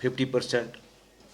50%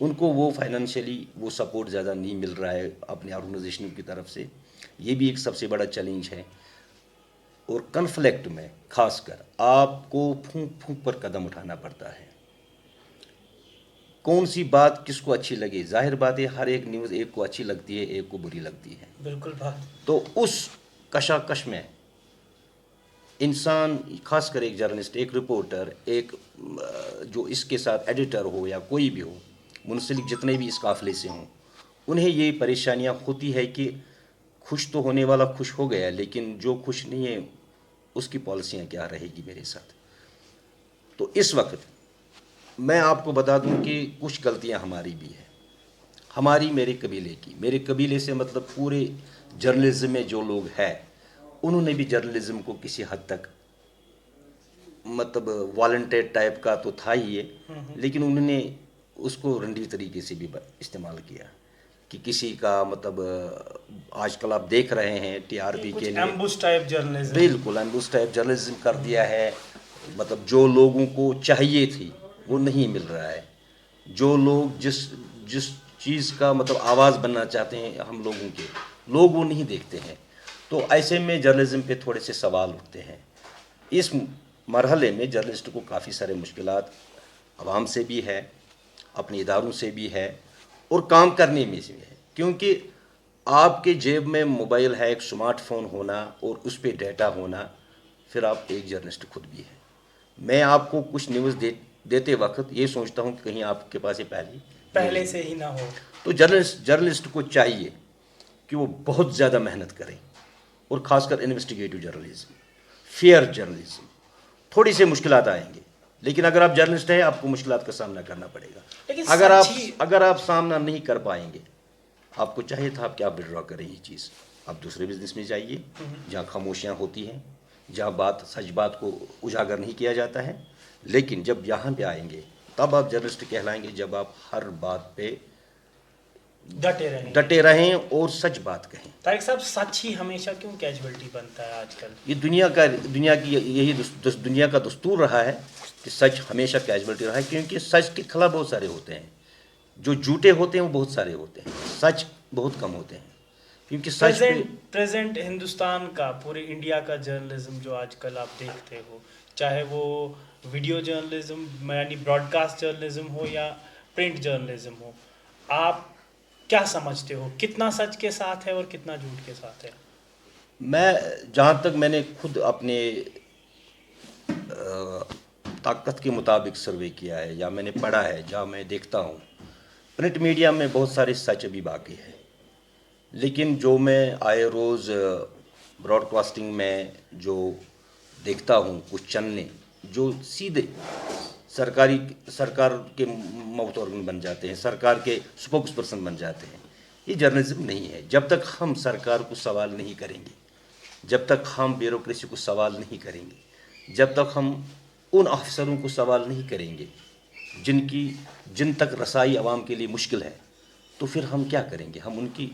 ان کو وہ فائنینشلی وہ سپورٹ زیادہ نہیں مل رہا ہے اپنے آرگنائزیشن کی طرف سے. یہ بھی ایک سب سے بڑا چیلنج ہے. اور کنفلکٹ میں خاص کر آپ کو پھونک پھونک پر قدم اٹھانا پڑتا ہے. کون سی بات کس کو اچھی لگے؟ ظاہر بات ہے ہر ایک نیوز ایک کو اچھی لگتی ہے ایک کو بری لگتی ہے. بالکل بات. تو اس کشاکش میں انسان خاص کر ایک جرنلسٹ ایک رپورٹر ایک جو اس کے ساتھ ایڈیٹر ہو یا کوئی بھی ہو منسلک جتنے بھی اس قافلے سے ہوں انہیں یہ پریشانیاں ہوتی ہے کہ خوش تو ہونے والا خوش ہو گیا لیکن جو خوش نہیں ہے اس کی پالیسیاں کیا رہے گی میرے ساتھ. تو اس وقت میں آپ کو بتا دوں کہ کچھ غلطیاں ہماری بھی ہیں. ہماری میرے قبیلے کی. میرے قبیلے سے مطلب پورے جرنلزم میں جو لوگ ہیں انہوں نے بھی جرنلزم کو کسی حد تک مطلب والنٹیئر ٹائپ کا تو تھا ہی یہ لیکن انہوں نے اس کو رنڈی طریقے سے بھی استعمال کیا کہ کسی کا مطلب آج کل آپ دیکھ رہے ہیں ٹی آر پی کے لیے ایمبوش ٹائپ جرنلزم. بالکل ایمبوش ٹائپ جرنلزم کر دیا ہے. مطلب جو لوگوں کو چاہیے تھی وہ نہیں مل رہا ہے. جو لوگ جس چیز کا مطلب آواز بننا چاہتے ہیں ہم لوگوں کے لوگ وہ نہیں دیکھتے ہیں. تو ایسے میں جرنلزم پہ تھوڑے سے سوال اٹھتے ہیں. اس مرحلے میں جرنلسٹ کو کافی سارے مشکلات عوام سے بھی ہے اپنے اداروں سے بھی ہے اور کام کرنے میں سے بھی ہے کیونکہ آپ کے جیب میں موبائل ہے ایک سمارٹ فون ہونا اور اس پہ ڈیٹا ہونا پھر آپ ایک جرنلسٹ خود بھی ہے. میں آپ کو کچھ نیوز دیتے وقت یہ سوچتا ہوں کہ کہیں آپ کے پاس یہ پہلے سے ہی نہ ہو. تو جرنلسٹ کو چاہیے کہ وہ بہت زیادہ محنت کریں اور خاص کر انویسٹیگیٹو جرنلزم فیئر جرنلزم. تھوڑی سی مشکلات آئیں گے لیکن اگر آپ جرنلسٹ ہیں آپ کو مشکلات کا سامنا کرنا پڑے گا. اگر آپ سامنا نہیں کر پائیں گے آپ کو چاہیے تھا آپ کیا وڈرا کریں یہ چیز. آپ دوسرے بزنس میں جائیے جہاں خاموشیاں ہوتی ہیں جہاں سچ بات کو اجاگر نہیں کیا جاتا ہے. لیکن جب یہاں پہ آئیں گے تب آپ جرنلسٹ کہلائیں گے جب آپ ہر بات پہ ڈٹے رہیں اور سچ بات کہیں. طارق صاحب سچ ہی ہمیشہ کیوں کیجویلٹی بنتا ہے آج کل؟ یہ دنیا کا دستور رہا ہے کہ سچ ہمیشہ کیجویلٹی رہا ہے کیونکہ سچ کے خلاف بہت سارے ہوتے ہیں. جو جھوٹے ہوتے ہیں وہ بہت سارے ہوتے ہیں سچ بہت کم ہوتے ہیں کیونکہ سچ پریزنٹ ہندوستان کا پورے انڈیا کا جرنلزم جو آج کل آپ دیکھتے ہو چاہے وہ ویڈیو جرنلزم یعنی براڈ کاسٹ جرنلزم ہو یا پرنٹ جرنلزم ہو آپ کیا سمجھتے ہو کتنا سچ کے ساتھ ہے اور کتنا جھوٹ کے ساتھ ہے؟ میں جہاں تک میں نے خود اپنے طاقت کے مطابق سروے کیا ہے یا میں نے پڑھا ہے جہاں میں دیکھتا ہوں پرنٹ میڈیا میں بہت سارے سچ ابھی باقی ہے لیکن جو میں آئے روز براڈ کاسٹنگ میں جو دیکھتا ہوں کچھ چینلیں جو سیدھے سرکار کے متورن بن جاتے ہیں سرکار کے سپوکس پرسن بن جاتے ہیں. یہ جرنلزم نہیں ہے. جب تک ہم سرکار کو سوال نہیں کریں گے جب تک ہم بیوروکریسی کو سوال نہیں کریں گے جب تک ہم ان افسروں کو سوال نہیں کریں گے جن تک رسائی عوام کے لیے مشکل ہے تو پھر ہم کیا کریں گے. ہم ان کی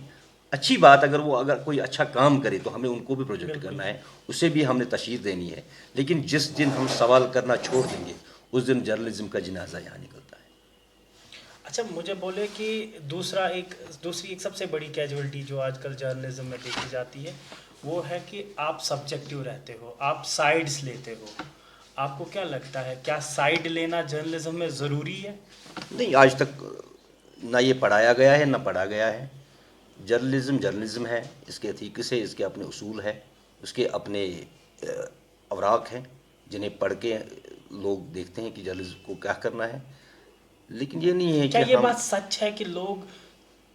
اچھی بات اگر کوئی اچھا کام کرے تو ہمیں ان کو بھی پروجیکٹ کرنا ہے اسے بھی ہم نے تشہیر دینی ہے لیکن جس دن ہم سوال کرنا چھوڑ دیں گے اس دن جرنلزم کا جنازہ یہاں نکلتا ہے. اچھا مجھے بولے کہ دوسری ایک سب سے بڑی کیجویلٹی جو آج کل جرنلزم میں دیکھی جاتی ہے وہ ہے کہ آپ سبجیکٹیو رہتے ہو آپ سائیڈز لیتے ہو. آپ کو کیا لگتا ہے کیا سائیڈ لینا جرنلزم میں ضروری ہے؟ نہیں آج تک نہ یہ پڑھایا گیا ہے نہ پڑھا گیا ہے. جرنلزم ہے اس کے ایتھکس ہے اس کے اپنے اصول ہے اس کے اپنے اوراق ہیں جنہیں پڑھ کے لوگ دیکھتے ہیں کہ جرنلزم کو کیا کرنا ہے. لیکن یہ نہیں ہے کیا کہ یہ بات سچ ہے کہ لوگ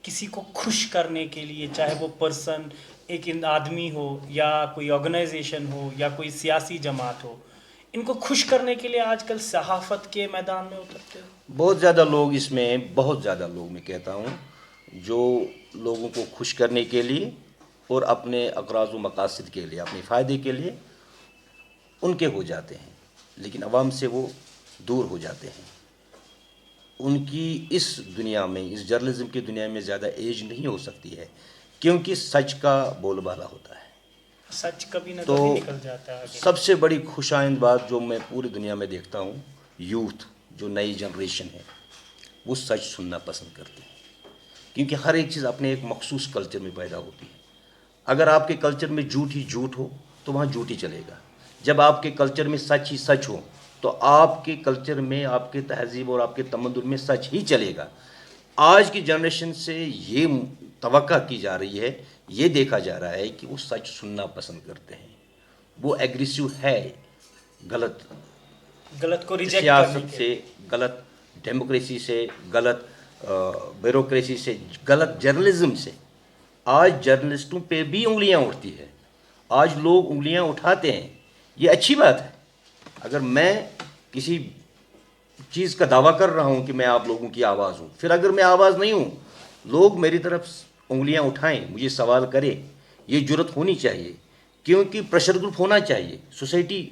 کسی کو خوش کرنے کے لیے چاہے وہ پرسن ایک آدمی ہو یا کوئی آرگنائزیشن ہو یا کوئی سیاسی جماعت ہو ان کو خوش کرنے کے لیے آج کل صحافت کے میدان میں اترتے ہو؟ بہت زیادہ لوگ اس میں بہت زیادہ لوگ میں کہتا ہوں جو لوگوں کو خوش کرنے کے لیے اور اپنے اغراض و مقاصد کے لیے اپنے فائدے کے لیے ان کے ہو جاتے ہیں لیکن عوام سے وہ دور ہو جاتے ہیں. ان کی اس دنیا میں اس جرنلزم کی دنیا میں زیادہ ایج نہیں ہو سکتی ہے کیونکہ سچ کا بول بالا ہوتا ہے. سچ کبھی نہ تو کبھی نکل جاتا ہے. سب سے بڑی خوشائند بات جو میں پوری دنیا میں دیکھتا ہوں یوتھ جو نئی جنریشن ہے وہ سچ سننا پسند کرتے ہیں، کیونکہ ہر ایک چیز اپنے ایک مخصوص کلچر میں پیدا ہوتی ہے. اگر آپ کے کلچر میں جھوٹ ہی جھوٹ ہو تو وہاں جھوٹ ہی چلے گا. جب آپ کے کلچر میں سچ ہی سچ ہو تو آپ کے کلچر میں، آپ کے تہذیب اور آپ کے تمدن میں سچ ہی چلے گا. آج کی جنریشن سے یہ توقع کی جا رہی ہے، یہ دیکھا جا رہا ہے کہ وہ سچ سننا پسند کرتے ہیں. وہ ایگریسو ہے غلط غلط کو ریجیکٹ کرنے سیاست کے سے، لیے. غلط ڈیموکریسی سے، غلط بیوروکریسی سے، غلط جرنلزم سے. آج جرنلسٹوں پہ بھی انگلیاں اٹھتی ہے، آج لوگ انگلیاں اٹھاتے ہیں. یہ اچھی بات ہے. اگر میں کسی چیز کا دعویٰ کر رہا ہوں کہ میں آپ لوگوں کی آواز ہوں، پھر اگر میں آواز نہیں ہوں، لوگ میری طرف انگلیاں اٹھائیں، مجھے سوال کریں، یہ جرت ہونی چاہیے. کیونکہ پریشر گروپ ہونا چاہیے. سوسائٹی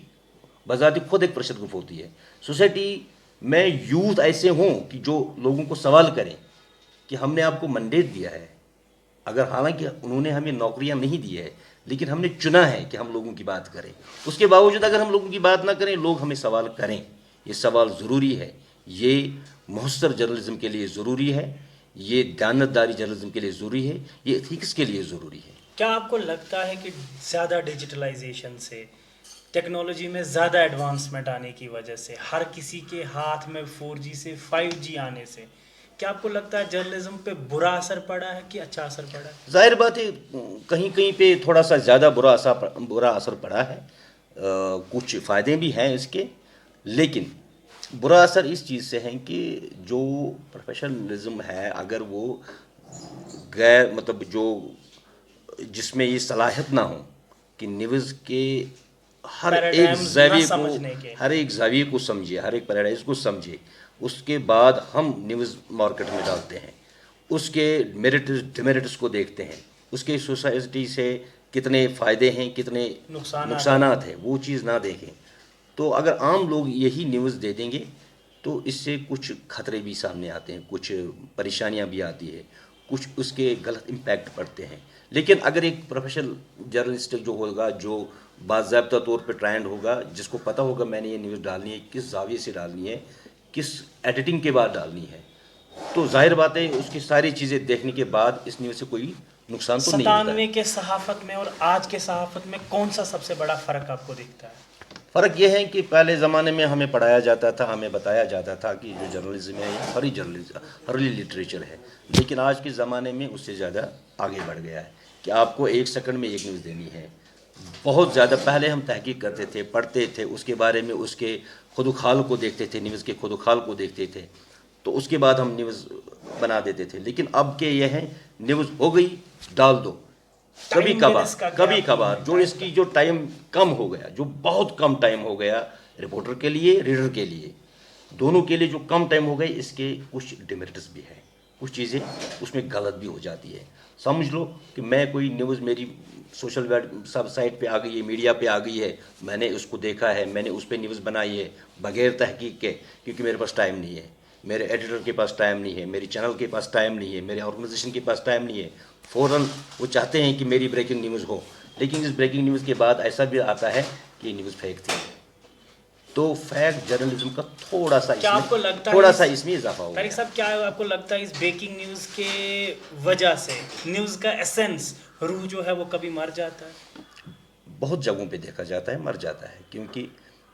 بذات خود ایک پریشر گروپ ہوتی ہے. سوسائٹی میں یوتھ ایسے ہوں کہ جو لوگوں کو سوال کریں کہ ہم نے آپ کو منڈیٹ دیا ہے، اگر حالانکہ انہوں نے ہمیں نوکریاں نہیں دی ہے، لیکن ہم نے چنا ہے کہ ہم لوگوں کی بات کریں. اس کے باوجود اگر ہم لوگوں کی بات نہ کریں، لوگ ہمیں سوال کریں. یہ سوال ضروری ہے. یہ مؤثر جرنلزم کے لیے ضروری ہے. یہ دیانتداری جرنلزم کے لیے ضروری ہے. یہ ایتھکس کے لیے ضروری ہے. کیا آپ کو لگتا ہے کہ زیادہ ڈیجیٹلائزیشن سے، ٹیکنالوجی میں زیادہ ایڈوانسمنٹ آنے کی وجہ سے، ہر کسی کے ہاتھ میں 4G سے 5G آنے سے، کیا آپ کو لگتا ہے جرنلزم پہ برا اثر پڑا ہے کہ اچھا اثر پڑا ہے؟ ظاہر بات ہے کہیں کہیں پہ تھوڑا سا زیادہ برا اثر پڑا ہے. کچھ فائدے بھی ہیں اس کے، لیکن برا اثر اس چیز سے ہے کہ جو پروفیشنلزم ہے، اگر وہ غیر مطلب جو جس میں یہ صلاحیت نہ ہو کہ نیوز کے ہر ایک پیراڈائمز نہ زاویے کو، سمجھنے کے. ہر ایک زاویے کو سمجھے، ہر ایک پیراڈائز کو سمجھے، اس کے بعد ہم نیوز مارکیٹ میں ڈالتے ہیں. اس کے میرٹس ڈیمیرٹس کو دیکھتے ہیں، اس کے سوسائٹی سے کتنے فائدے ہیں، کتنے نقصانات ہیں، وہ چیز نہ دیکھیں. تو اگر عام لوگ یہی نیوز دے دیں گے تو اس سے کچھ خطرے بھی سامنے آتے ہیں، کچھ پریشانیاں بھی آتی ہے، کچھ اس کے غلط امپیکٹ پڑتے ہیں. لیکن اگر ایک پروفیشنل جرنلسٹ جو ہوگا، جو باضابطہ طور پہ ٹرینڈ ہوگا، جس کو پتہ ہوگا میں نے یہ نیوز ڈالنی ہے، کس زاویے سے ڈالنی ہے، کس ایڈیٹنگ کے بعد ڈالنی ہے، تو ظاہر بات ہے اس کی ساری چیزیں دیکھنے کے بعد اس نیوز سے کوئی نقصان تو نہیں ہوتا ہے. 97 کے صحافت میں اور آج کے صحافت میں کون سا سب سے بڑا فرق آپ کو دکھتا ہے؟ فرق یہ ہے کہ پہلے زمانے میں ہمیں پڑھایا جاتا تھا، ہمیں بتایا جاتا تھا کہ جو جرنلزم ہے یہ ہری جرنلزم، ہرلی لٹریچر ہے. لیکن آج کے زمانے میں اس سے زیادہ آگے بڑھ گیا ہے کہ آپ کو 1 سیکنڈ میں ایک نیوز دینی ہے. بہت زیادہ پہلے ہم تحقیق کرتے تھے، پڑھتے تھے اس کے بارے میں، اس کے خود و خال کو دیکھتے تھے، نیوز کے خود و خال کو دیکھتے تھے، تو اس کے بعد ہم نیوز بنا دیتے تھے. لیکن اب کے یہ ہے نیوز ہو گئی ڈال دو. کبھی کبھار جو اس کی جو ٹائم کم ہو گیا، جو بہت کم ٹائم ہو گیا رپورٹر کے لیے، ریڈر کے لیے، دونوں کے لیے جو کم ٹائم ہو گئی، اس کے کچھ ڈیمیرٹس بھی ہیں، کچھ چیزیں اس میں غلط بھی ہو جاتی ہے. سمجھ لو کہ میں کوئی نیوز میری سوشل سب سائٹ پہ آ گئی ہے، میڈیا پہ آ گئی ہے، میں نے اس کو دیکھا ہے، میں نے اس پہ نیوز بنائی ہے بغیر تحقیق کے، کیونکہ میرے پاس ٹائم نہیں ہے، میرے ایڈیٹر کے پاس ٹائم نہیں ہے، میری چینل کے پاس ٹائم نہیں ہے، میرے آرگنائزیشن کے پاس ٹائم نہیں ہے. فوراً وہ چاہتے ہیں کہ میری بریکنگ نیوز ہو، لیکن اس بریکنگ نیوز کے بعد ایسا بھی آتا ہے کہ یہ نیوز فیک تھی. تو فیک جرنلزم کا تھوڑا سا اس میں اضافہ ہو گیا. طارق صاحب، کیا آپ کو لگتا ہے اس بریکنگ نیوز کے وجہ سے نیوز کا ایسنس، روح جو ہے وہ کبھی مر جاتا ہے؟ بہت جگہوں پہ دیکھا جاتا ہے مر جاتا ہے. کیونکہ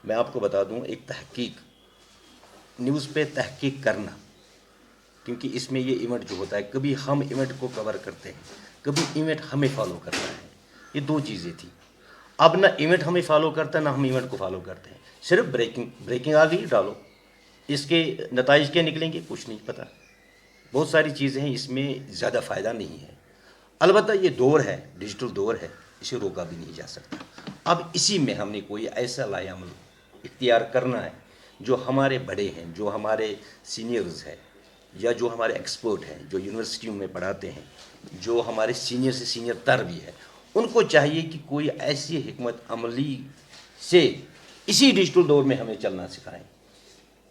میں آپ کو بتا دوں، ایک تحقیق، نیوز پہ تحقیق کرنا، کیونکہ اس میں یہ ایونٹ جو ہوتا ہے، کبھی ہم ایونٹ کو کور کرتے ہیں، کبھی ایونٹ ہمیں فالو کرتا ہے. یہ 2 چیزیں تھیں. اب نہ ایونٹ ہمیں فالو کرتا ہے، نہ ہم ایونٹ کو فالو کرتے ہیں. صرف بریکنگ آ گئی ڈالو. اس کے نتائج کیا نکلیں گے کچھ نہیں پتہ. بہت ساری چیزیں ہیں، اس میں زیادہ فائدہ نہیں ہے. البتہ یہ دور ہے، ڈیجیٹل دور ہے، اسے روکا بھی نہیں جا سکتا. اب اسی میں ہم نے کوئی ایسا لائحہ عمل اختیار کرنا ہے، جو ہمارے بڑے ہیں، جو ہمارے سینئرز ہیں، یا جو ہمارے ایکسپرٹ ہیں، جو یونیورسٹیوں میں پڑھاتے ہیں، جو ہمارے سینئر سے سینئر تر بھی ہے، ان کو چاہیے کہ کوئی ایسی حکمت عملی سے اسی ڈیجیٹل دور میں ہمیں چلنا سکھائیں،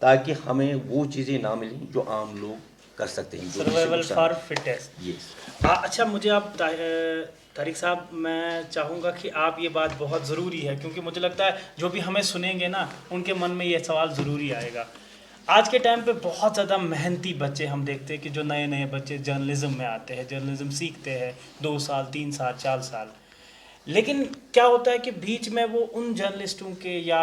تاکہ ہمیں وہ چیزیں نہ ملیں جو عام لوگ کر سکتے ہیں. Survival for fittest. یس. اچھا، مجھے آپ طارق صاحب، میں چاہوں گا کہ آپ یہ بات بہت ضروری ہے، کیونکہ مجھے لگتا ہے جو بھی ہمیں سنیں گے نا، ان کے من میں یہ سوال ضروری آئے گا. آج کے ٹائم پہ بہت زیادہ محنتی بچے ہم دیکھتے ہیں کہ جو نئے نئے بچے جرنلزم میں آتے ہیں، جرنلزم سیکھتے ہیں 2 سال 3 سال 4 سال، لیکن کیا ہوتا ہے کہ بیچ میں وہ ان جرنلسٹوں کے، یا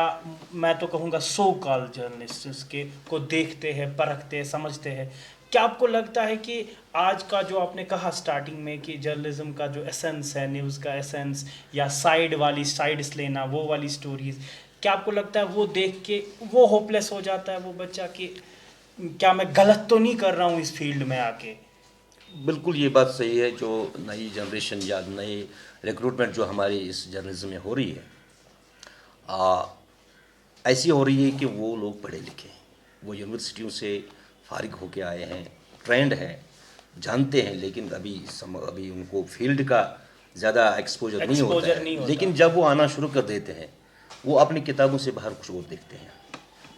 میں تو کہوں گا سو کال جرنلسٹس کے کو دیکھتے ہیں، پرکھتے ہیں، سمجھتے ہیں. کیا آپ کو لگتا ہے کہ آج کا جو آپ نے کہا سٹارٹنگ میں کہ جرنلزم کا جو ایسنس ہے، نیوز کا ایسنس، یا سائیڈ والی سائیڈس لینا، وہ والی سٹوریز، کیا آپ کو لگتا ہے وہ دیکھ کے وہ ہوپلیس ہو جاتا ہے وہ بچہ کہ کیا میں غلط تو نہیں کر رہا ہوں اس فیلڈ میں آ کے؟ بالکل یہ بات صحیح ہے. جو نئی جنریشن یا نئی ریکروٹمنٹ جو ہماری اس جرنلزم میں ہو رہی ہے، ایسی ہو رہی ہے کہ وہ لوگ پڑھے لکھے ہیں، وہ یونیورسٹیوں سے فارغ ہو کے آئے ہیں، ٹرینڈ ہیں، جانتے ہیں، لیکن ابھی ان کو فیلڈ کا زیادہ ایکسپوجر نہیں ہوتا ہے. لیکن جب وہ آنا شروع کر دیتے ہیں، وہ اپنی کتابوں سے باہر کچھ اور دیکھتے ہیں.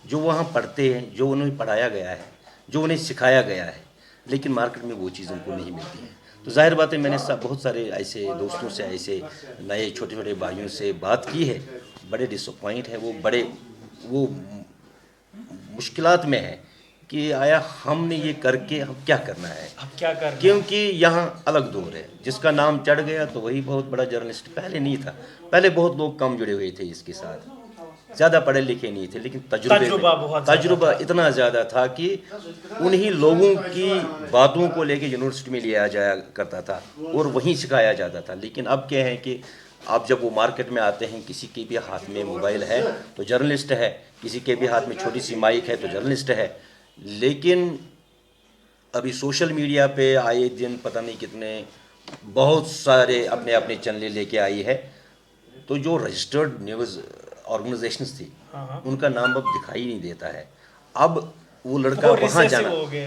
جو وہاں پڑھتے ہیں، جو انہیں پڑھایا گیا ہے، جو انہیں سکھایا گیا ہے، لیکن مارکیٹ میں وہ چیز ان کو نہیں ملتی ہے. تو ظاہر بات ہے، میں نے بہت سارے ایسے دوستوں سے، ایسے نئے چھوٹے چھوٹے بھائیوں سے بات کی ہے، بڑے ڈس اپوائنٹ ہیں وہ مشکلات میں ہے کہ آیا ہم نے یہ کر کے ہم کیا کرنا ہے. اب کیا کرنا ہے؟ کیونکہ یہاں الگ دور ہے، جس کا نام چڑھ گیا تو وہی بہت بڑا جرنلسٹ. پہلے نہیں تھا، پہلے بہت لوگ کم جڑے ہوئے تھے اس کے ساتھ، زیادہ پڑھے لکھے نہیں تھے، لیکن تجربہ اتنا زیادہ تھا کہ انہی لوگوں کی باتوں کو لے کے یونیورسٹی میں لیا جایا کرتا تھا اور وہیں سکھایا جاتا تھا. لیکن اب کیا ہے کہ اب جب وہ مارکیٹ میں آتے ہیں، کسی کے بھی ہاتھ میں موبائل ہے تو جرنلسٹ ہے، کسی کے بھی ہاتھ میں چھوٹی سی مائک ہے تو جرنلسٹ ہے. لیکن ابھی سوشل میڈیا پہ آئے دن پتہ نہیں کتنے بہت سارے اپنے اپنے چینلیں لے کے آئی ہے. تو جو رجسٹرڈ نیوز آرگنائزیشنز تھی، ان کا نام اب دکھائی نہیں دیتا ہے. اب وہ لڑکا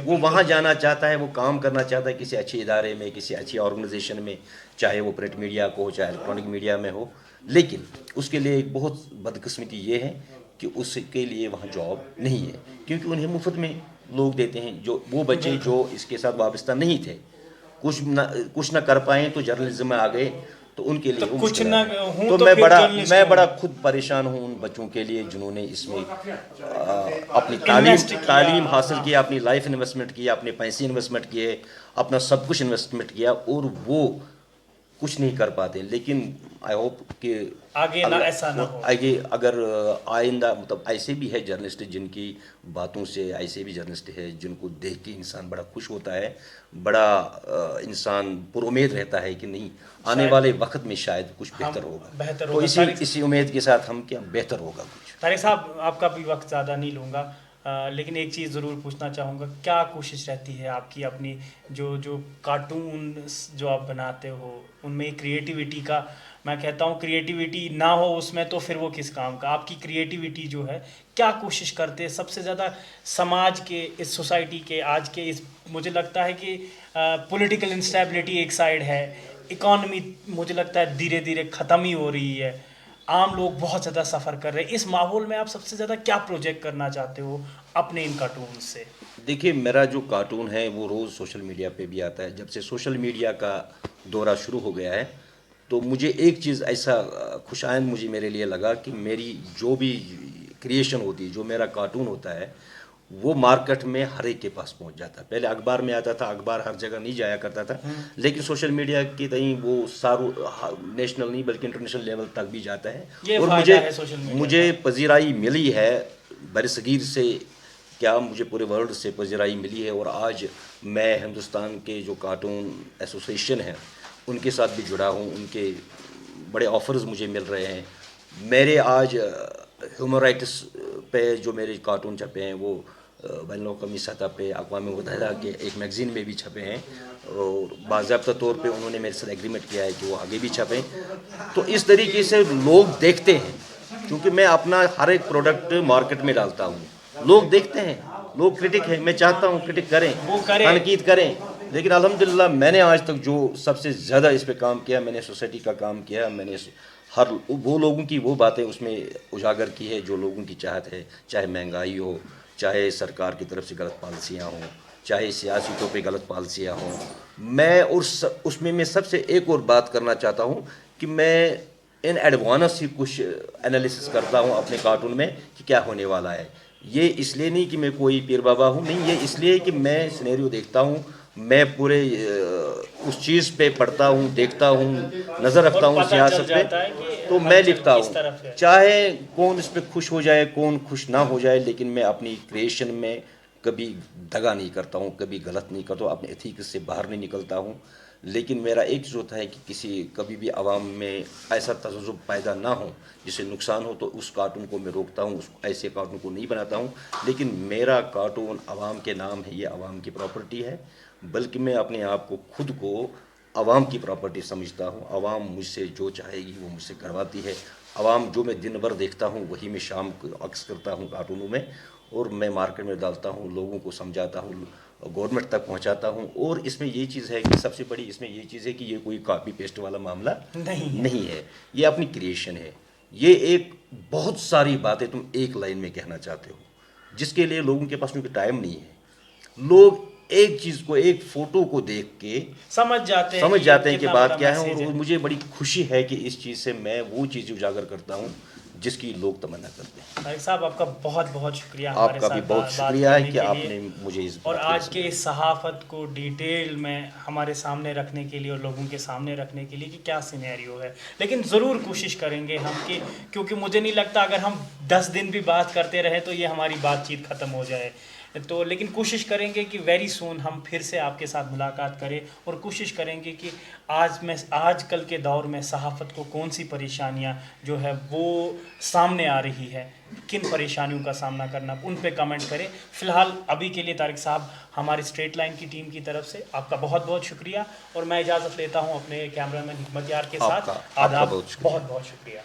وہاں جانا چاہتا ہے، وہ کام کرنا چاہتا ہے کسی اچھے ادارے میں، کسی اچھی آرگنائزیشن میں، چاہے وہ پرنٹ میڈیا کو ہو، چاہے الیکٹرانک میڈیا میں ہو. لیکن اس کے لیے ایک بہت بدقسمتی یہ ہے کہ اس کے لیے وہاں جاب نہیں ہے، کیونکہ انہیں مفت میں لوگ دیتے ہیں. جو وہ بچے جو اس کے ساتھ وابستہ نہیں تھے، کچھ نہ کر پائیں تو جرنلزم میں آ گئے، تو ان کے لیے وہ کچھ نہ ہوں تو میں بڑا خود پریشان ہوں ان بچوں کے لیے جنہوں نے اس میں اپنی تعلیم حاصل کیا، اپنی لائف انویسٹمنٹ کیا، اپنے پیسے انویسٹمنٹ کیے، اپنا سب کچھ انویسٹمنٹ کیا، اور وہ کچھ نہیں کر پاتے. لیکن آئی ہوپ کہ آگے ایسا نہ ہو. اگر آئندہ مطلب ایسے بھی ہے جرنلسٹ جن کی باتوں سے، ایسے بھی جرنلسٹ ہے جن کو دیکھ کے انسان بڑا خوش ہوتا ہے، بڑا انسان پر امید رہتا ہے کہ نہیں آنے والے وقت میں شاید کچھ بہتر ہوگا. تو اسی امید کے ساتھ ہم کیا بہتر ہوگا کچھ. طارق صاحب، آپ کا بھی وقت زیادہ نہیں لوں گا، لیکن ایک چیز ضرور پوچھنا چاہوں گا، کیا کوشش رہتی ہے آپ کی اپنی جو کارٹون جو آپ بناتے ہو ان میں کریٹیوٹی کا؟ میں کہتا ہوں کریٹیوٹی نہ ہو اس میں تو پھر وہ کس کام کا. آپ کی کریٹیوٹی جو ہے کیا کوشش کرتے ہیں سب سے زیادہ سماج کے، اس سوسائٹی کے آج کے اس، مجھے لگتا ہے کہ پولیٹیکل انسٹیبلٹی ایک سائڈ ہے، اکانومی مجھے لگتا ہے دھیرے دھیرے ختم ہی ہو رہی ہے، عام لوگ بہت زیادہ سفر کر رہے ہیں، اس ماحول میں آپ سب سے زیادہ کیا پروجیکٹ کرنا چاہتے ہو اپنے ان کارٹون سے؟ دیکھیے، میرا جو کارٹون ہے وہ روز سوشل میڈیا پہ بھی آتا ہے. جب سے سوشل میڈیا کا دورہ شروع ہو گیا ہے تو مجھے ایک چیز ایسا خوش آئند مجھے میرے لیے لگا کہ میری جو بھی کریشن ہوتی ہے، جو میرا کارٹون ہوتا ہے، وہ مارکیٹ میں ہر ایک کے پاس پہنچ جاتا ہے. پہلے اخبار میں آتا تھا، اخبار ہر جگہ نہیں جایا کرتا تھا، لیکن سوشل میڈیا کی تئیں وہ نیشنل نہیں بلکہ انٹرنیشنل لیول تک بھی جاتا ہے. اور مجھے پذیرائی ملی ہے برصغیر سے، کیا مجھے پورے ورلڈ سے پذیرائی ملی ہے. اور آج میں ہندوستان کے جو کارٹون ایسوسیشن ہیں ان کے ساتھ بھی جڑا ہوں، ان کے بڑے آفرز مجھے مل رہے ہیں. میرے آج ہیومن رائٹس پہ جو میرے کارٹون چھپے ہیں وہ بین الاقوامی سطح پہ اقوام متحدہ کے ایک میگزین میں بھی چھپے ہیں، اور باضابطہ طور پہ انہوں نے میرے ساتھ ایگریمنٹ کیا ہے کہ وہ آگے بھی چھپیں. تو اس طریقے سے لوگ دیکھتے ہیں، کیونکہ میں اپنا ہر ایک پروڈکٹ مارکیٹ میں ڈالتا ہوں، لوگ دیکھتے ہیں، لوگ کرٹک ہیں. میں چاہتا ہوں کرٹک کریں، تنقید کریں، لیکن الحمدللہ میں نے آج تک جو سب سے زیادہ اس پہ کام کیا، میں نے سوسائٹی کا کام کیا. میں نے ہر وہ لوگوں کی وہ باتیں اس میں اجاگر کی ہے جو لوگوں کی چاہت ہے، چاہے مہنگائی ہو، چاہے سرکار کی طرف سے غلط پالیسیاں ہوں، چاہے سیاسی طور پہ غلط پالیسیاں ہوں. میں اس میں سب سے ایک اور بات کرنا چاہتا ہوں کہ میں ان ایڈوانس ہی کچھ انالیسس کرتا ہوں اپنے کارٹون میں کہ کیا ہونے والا ہے. یہ اس لیے نہیں کہ میں کوئی پیر بابا ہوں، نہیں، یہ اس لیے کہ میں سینیریو دیکھتا ہوں، میں پورے اس چیز پہ پڑھتا ہوں، دیکھتا ہوں، نظر رکھتا ہوں سیاست پہ، تو میں لکھتا ہوں، چاہے کون اس پہ خوش ہو جائے، کون خوش نہ ہو جائے، لیکن میں اپنی کریشن میں کبھی دگا نہیں کرتا ہوں، کبھی غلط نہیں کرتا ہوں، اپنے ایتھکس سے باہر نہیں نکلتا ہوں. لیکن میرا ایک چیز ہوتا ہے کہ کبھی بھی عوام میں ایسا تذبذب پیدا نہ ہو جس سے نقصان ہو، تو اس کارٹون کو میں روکتا ہوں، ایسے کارٹون کو نہیں بناتا ہوں. لیکن میرا کارٹون عوام کے نام ہے، یہ عوام کی پراپرٹی ہے، بلکہ میں اپنے آپ کو خود کو عوام کی پراپرٹی سمجھتا ہوں. عوام مجھ سے جو چاہے گی وہ مجھ سے کرواتی ہے. عوام جو میں دن بھر دیکھتا ہوں وہی میں شام کو عکس کرتا ہوں کارٹونوں میں، اور میں مارکیٹ میں ڈالتا ہوں، لوگوں کو سمجھاتا ہوں، گورنمنٹ تک پہنچاتا ہوں. اور اس میں یہ چیز ہے کہ سب سے بڑی اس میں یہ چیز ہے کہ یہ کوئی کاپی پیسٹ والا معاملہ نہیں ہے، یہ اپنی کریشن ہے. یہ ایک بہت ساری باتیں تم ایک لائن میں کہنا چاہتے ہو، جس کے لیے لوگوں کے پاس کیونکہ ٹائم نہیں ہے. لوگ ایک چیز کو، ایک فوٹو کو دیکھ کے سمجھ جاتے ہیں کہ بات کیا ہے. اور مجھے بڑی خوشی ہے کہ اس چیز سے میں وہ چیز اجاگر کرتا ہوں جس کی لوگ تمنا کرتے ہیں. طارق صاحب آپ کا بہت بہت شکریہ آپ ہمارے کا بھی ساتھ بہت بات شکریہ ہے کرنے کہ کے آپ لیے، نے مجھے اس اور بات کے لیے آج کے اس صحافت کو ڈیٹیل میں ہمارے سامنے رکھنے کے لیے اور لوگوں کے سامنے رکھنے کے لیے کہ کیا سینیریو ہے. لیکن ضرور کوشش کریں گے ہم کہ، کیونکہ مجھے نہیں لگتا اگر ہم 10 دن بھی بات کرتے رہے تو یہ ہماری بات چیت ختم ہو جائے. تو لیکن کوشش کریں گے کہ ویری سون ہم پھر سے آپ کے ساتھ ملاقات کریں، اور کوشش کریں گے کہ آج کل کے دور میں صحافت کو کون سی پریشانیاں جو ہے وہ سامنے آ رہی ہے، کن پریشانیوں کا سامنا کرنا، ان پہ کمنٹ کریں. فی الحال ابھی کے لیے طارق صاحب ہماری اسٹریٹ لائن کی ٹیم کی طرف سے آپ کا بہت بہت شکریہ، اور میں اجازت لیتا ہوں اپنے کیمرہ مین حکمت یار کے ساتھ. آپ کا آداب، بہت شکریہ. بہت بہت شکریہ.